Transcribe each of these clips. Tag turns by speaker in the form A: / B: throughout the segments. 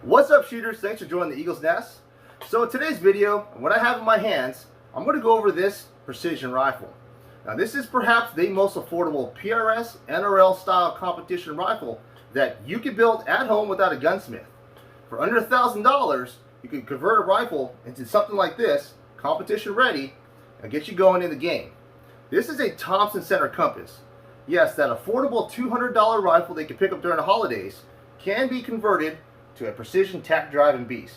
A: What's up, shooters? Thanks for joining the Eagle's Nest. So in today's video, what I have in my hands, I'm going to go over this precision rifle. Now this is perhaps the most affordable PRS NRL style competition rifle that you can build at home without a gunsmith. For under $1,000, you can convert a rifle into something like this, competition ready, and get you going in the game. This is a Thompson Center compass. Yes, that affordable $200 rifle they can pick up during the holidays can be converted to a precision tack driving beast.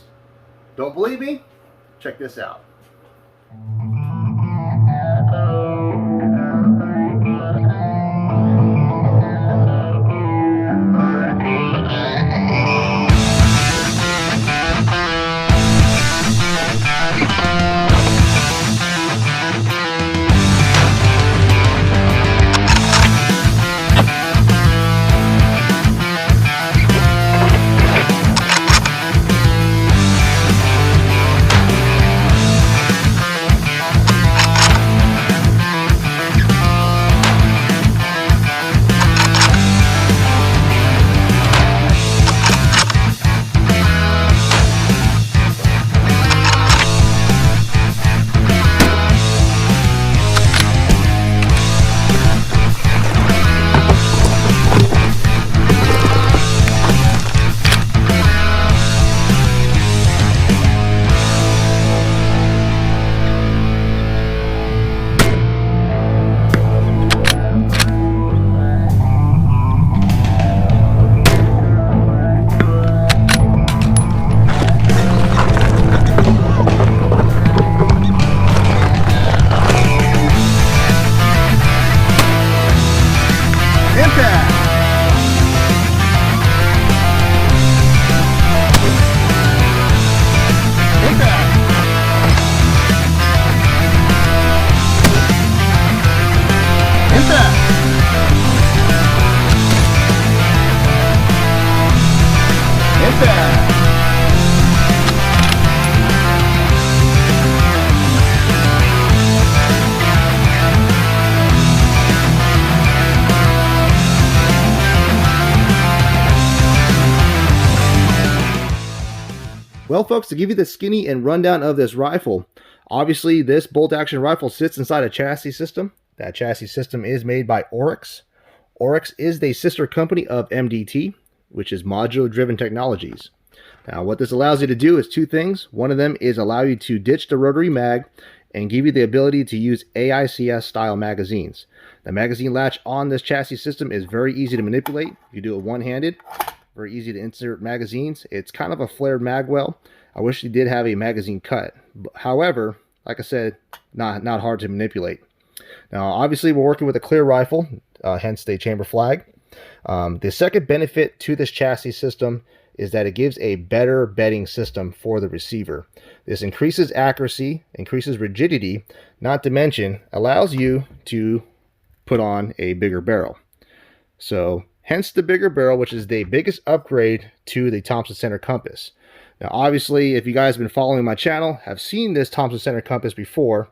A: Don't believe me? Check this out. Well, folks, to give you the skinny and rundown of this rifle, obviously this bolt action rifle sits inside a chassis system. That chassis system is made by Oryx. Oryx is the sister company of MDT, which is Modular Driven Technologies. Now, what this allows you to do is two things. One of them is allow you to ditch the rotary mag and give you the ability to use AICS style magazines. The magazine latch on this chassis system is very easy to manipulate. You do it one-handed. Very easy to insert magazines. It's kind of a flared mag well. I wish you did have a magazine cut. However, like I said, not hard to manipulate. Now, obviously, we're working with a clear rifle, hence the chamber flag. The second benefit to this chassis system is that it gives a better bedding system for the receiver. This increases accuracy, increases rigidity, not to mention allows you to put on a bigger barrel. So hence the bigger barrel, which is the biggest upgrade to the Thompson Center compass. Now, obviously, if you guys have been following my channel, have seen this Thompson Center compass before,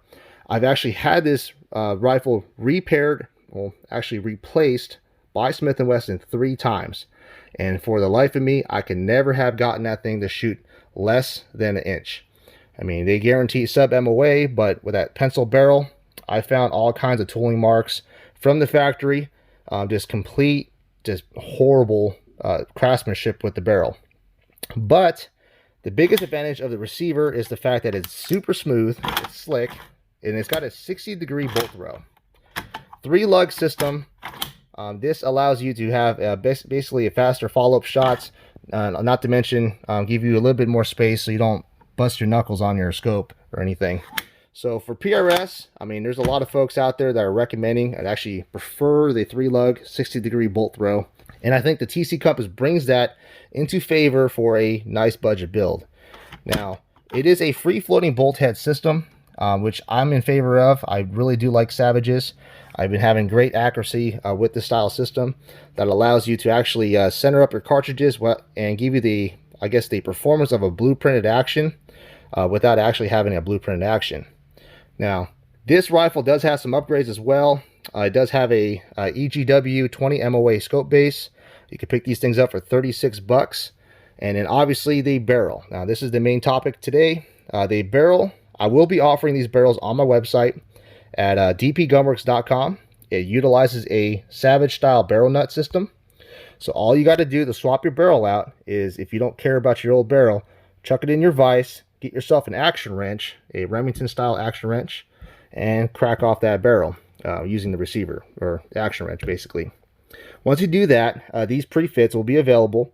A: I've actually had this rifle repaired, well, actually replaced by Smith & Wesson 3 times. And for the life of me, I can never have gotten that thing to shoot less than 1 inch. I mean, they guarantee sub MOA, but with that pencil barrel, I found all kinds of tooling marks from the factory, just horrible craftsmanship with the barrel. But the biggest advantage of the receiver is the fact that it's super smooth, it's slick, and it's got a 60-degree bolt throw. 3-lug system. This allows you to have basically a faster follow-up shots, not to mention give you a little bit more space so you don't bust your knuckles on your scope or anything. So for PRS, I mean, there's a lot of folks out there that are recommending and actually prefer the 3-lug 60-degree bolt throw. And I think the TC Compass brings that into favor for a nice budget build. Now, it is a free-floating bolt head system, which I'm in favor of. I really do like Savages. I've been having great accuracy with this style system that allows you to actually center up your cartridges and give you the, I guess, the performance of a blueprinted action without actually having a blueprinted action. Now, this rifle does have some upgrades as well. It does have a EGW 20 MOA scope base. You can pick these things up for $36. And then obviously the barrel. Now this is the main topic today. The barrel, I will be offering these barrels on my website at dpgunworks.com. It utilizes a Savage style barrel nut system. So all you got to do to swap your barrel out is, if you don't care about your old barrel, chuck it in your vise, get yourself an action wrench, a Remington style action wrench, and crack off that barrel using the receiver, or the action wrench basically. Once you do that, these pre-fits will be available.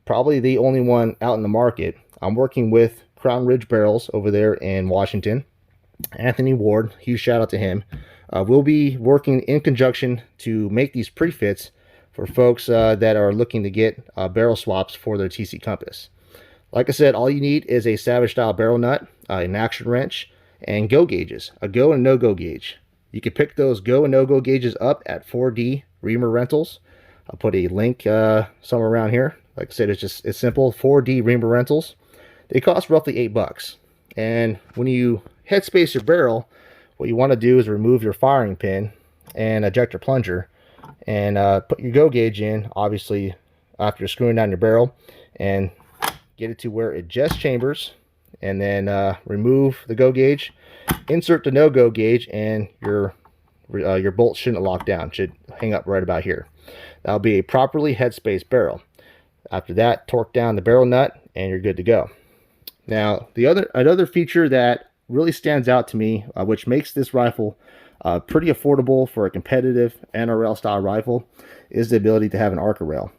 A: Probably the only one out in the market. I'm working with Crown Ridge Barrels over there in Washington. Anthony Ward, huge shout out to him. We'll be working in conjunction to make these pre-fits for folks that are looking to get barrel swaps for their TC Compass. Like I said, all you need is a Savage style barrel nut, an action wrench, and go gauges, a go and no-go gauge. You can pick those go and no-go gauges up at 4D Reamer Rentals. I'll put a link somewhere around here. Like I said, it's simple, 4D Reamer Rentals. They cost roughly $8. And when you headspace your barrel, what you want to do is remove your firing pin and eject your plunger, and put your go gauge in, obviously after you're screwing down your barrel, and get it to where it just chambers, and then remove the go gauge, insert the no-go gauge, and your bolt shouldn't lock down, should hang up right about here. That'll be a properly headspace barrel. After that, torque down the barrel nut and you're good to go. Now another feature that really stands out to me, which makes this rifle pretty affordable for a competitive NRL style rifle, is the ability to have an Arca Rail.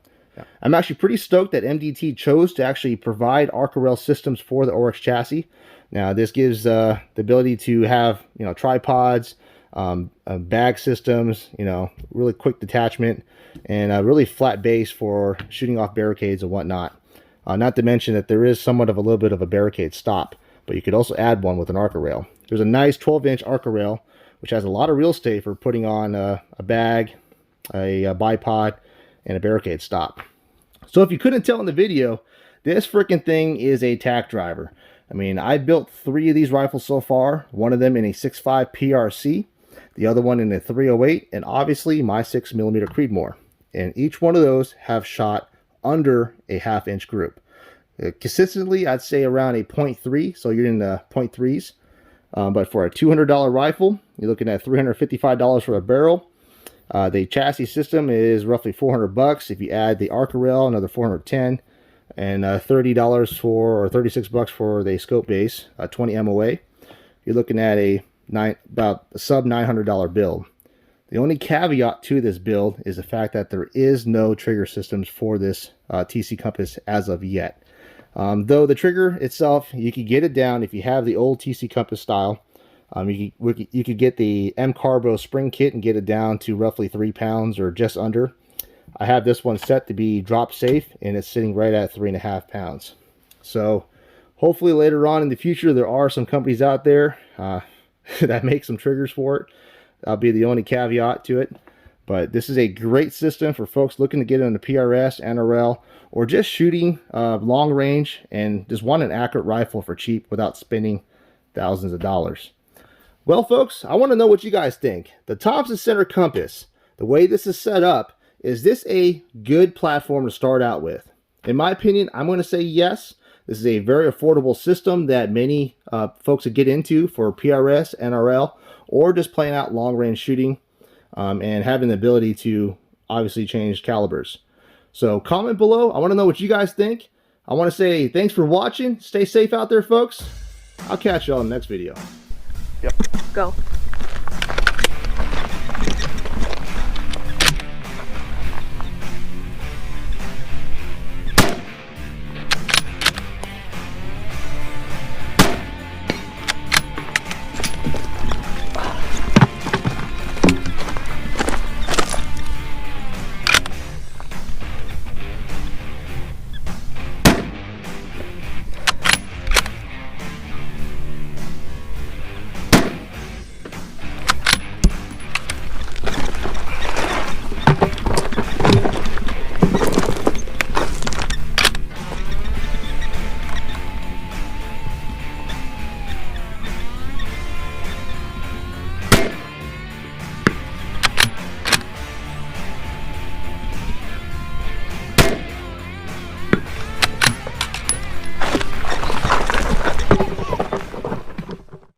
A: I'm actually pretty stoked that MDT chose to actually provide Arca Rail systems for the Oryx chassis. Now this gives the ability to have, you know, tripods, bag systems, you know, really quick detachment, and a really flat base for shooting off barricades and whatnot. Not to mention that there is somewhat of a little bit of a barricade stop, but you could also add one with an Arca Rail. There's a nice 12-inch Arca Rail, which has a lot of real estate for putting on a bag, a bipod, and a barricade stop. So if you couldn't tell in the video, this freaking thing is a tack driver. I mean, I built 3 of these rifles so far, one of them in a 6.5 PRC, the other one in a 308, and obviously my 6mm Creedmoor. And each one of those have shot under a 1/2 inch group. Consistently, I'd say around a 0.3, so you're in the 0.3s. But for a $200 rifle, you're looking at $355 for a barrel. The chassis system is roughly $400. If you add the Arca Rail, another $410, and $30 for, or $36 for the scope base, 20 MOA. You're looking at about a sub $900 build. The only caveat to this build is the fact that there is no trigger systems for this TC Compass as of yet. Though the trigger itself, you could get it down if you have the old TC Compass style. You could get the M Carbo spring kit and get it down to roughly 3 pounds or just under. I have this one set to be drop safe, and it's sitting right at 3.5 pounds. So hopefully later on in the future, there are some companies out there that make some triggers for it. That'll be the only caveat to it. But this is a great system for folks looking to get into PRS, NRL, or just shooting long range and just want an accurate rifle for cheap without spending thousands of dollars. Well, folks, I want to know what you guys think. The Thompson Center Compass, the way this is set up, is this a good platform to start out with? In my opinion, I'm going to say yes. This is a very affordable system that many folks would get into for PRS, NRL, or just playing out long-range shooting and having the ability to obviously change calibers. So comment below. I want to know what you guys think. I want to say thanks for watching. Stay safe out there, folks. I'll catch you all in the next video.
B: Yep. Go.